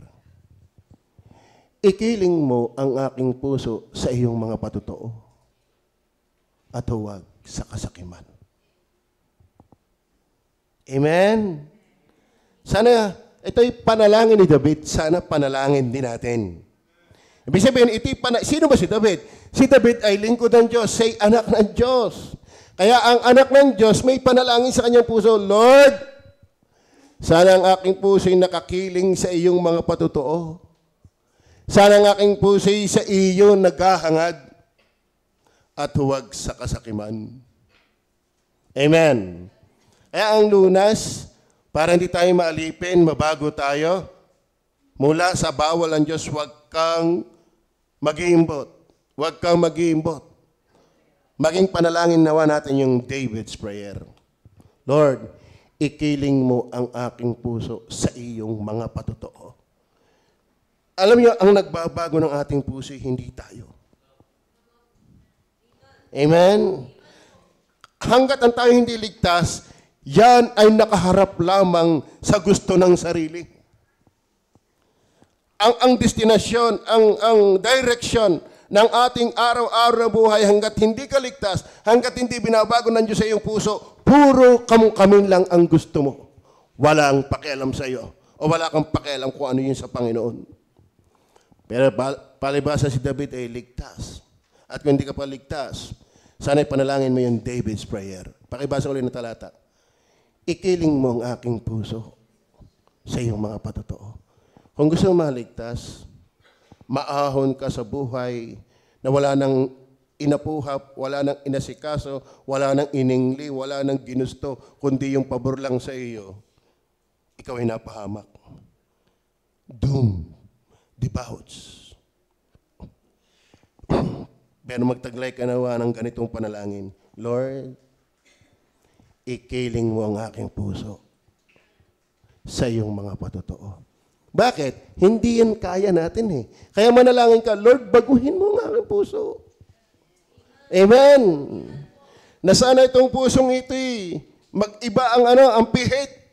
Ikiling mo ang aking puso sa iyong mga patotoo at huwag sa kasakiman. Amen? Sana, ito'y panalangin ni David. Sana panalangin din natin. Ibig sabihin, sino ba si David? Si David ay lingkod ng Diyos, say anak ng Diyos. Kaya ang anak ng Diyos may panalangin sa kanyang puso, Lord, sana ang aking puso'y nakakiling sa iyong mga patotoo. Sana ang aking puso'y sa iyo naghahangad at huwag sa kasakiman. Amen. Kaya ang Lunas, para hindi tayo maalipin, mabago tayo, mula sa bawal ng Diyos, huwag kang mag-iimbot. Huwag kang mag-iimbot. Maging panalangin nawa natin yung David's prayer. Lord, ikiling mo ang aking puso sa iyong mga patotoo. Alam niyo, ang nagbabago ng ating puso, hindi tayo. Amen? Hanggat ang tayo hindi ligtas, yan ay nakaharap lamang sa gusto ng sarili. Ang destinasyon, ang direction ng ating araw-araw na buhay hanggat hindi ka ligtas, hanggat hindi binabago ng Diyos sa iyong puso, puro kami lang ang gusto mo. walang pakialam sa iyo. O wala kang pakialam kung ano yun sa Panginoon. Pero palibasa si David ay ligtas. At kung hindi ka pa ligtas, sana'y panalangin mo yung David's prayer. Pakibasa ulit ng talata. Ikiling mo ang aking puso sa iyong mga patotoo. Kung gusto mo maligtas, maahon ka sa buhay na wala nang inapuhap, wala nang inasikaso, wala nang iningli, wala nang ginusto, kundi yung pabor lang sa iyo, ikaw ay napahamak. Doom, debauch. Pero magtaglay ka nawa ng ganitong panalangin. Lord, ikiling mo ang aking puso sa iyong mga patotoo. Bakit? Hindi yan kaya natin eh. Kaya manalangin ka, Lord, baguhin mo ang aking puso. Amen. Na sana itong pusong ito mag-iba ang pihit.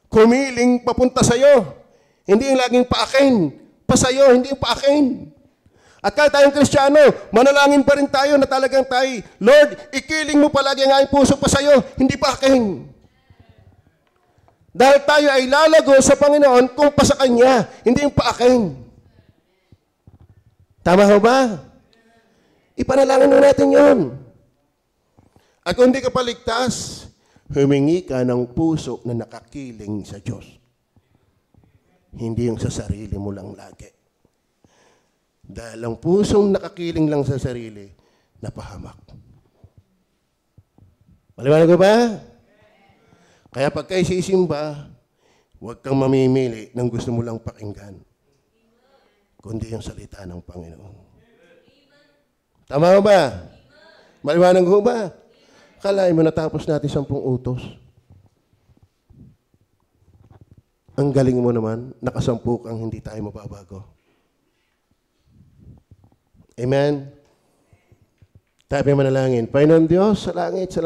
Kumiling papunta sa iyo. Hindi yung laging paakin. Pa sa iyo, hindi yung paakin. At kahit tayong Kristiyano, manalangin pa rin tayo na talagang tayo, Lord, ikiling mo palagi ang aking puso pa sa iyo, hindi paakin. Dahil tayo ay lalago sa Panginoon kung pa sa Kanya, hindi yung paakin. Tama ho ba? Ipanalangin mo natin yun. At kung hindi ka paligtas, humingi ka ng puso na nakakiling sa Diyos. Hindi yung sa sarili mo lang lagi. Dahil ang pusong nakakiling lang sa sarili, napahamak. Maliwanag ko ba? Kaya pag kayo sisimba, huwag kang mamimili ng gusto mo lang pakinggan, kundi yung salita ng Panginoon. Tama ba? Maliwanag ko ba? Kalahin mo natapos natin 10 utos. Ang galing mo naman, nakasampu kang hindi tayo mababago. Amen? Tayo manalangin. Panginoon Diyos, sa langit, salamat.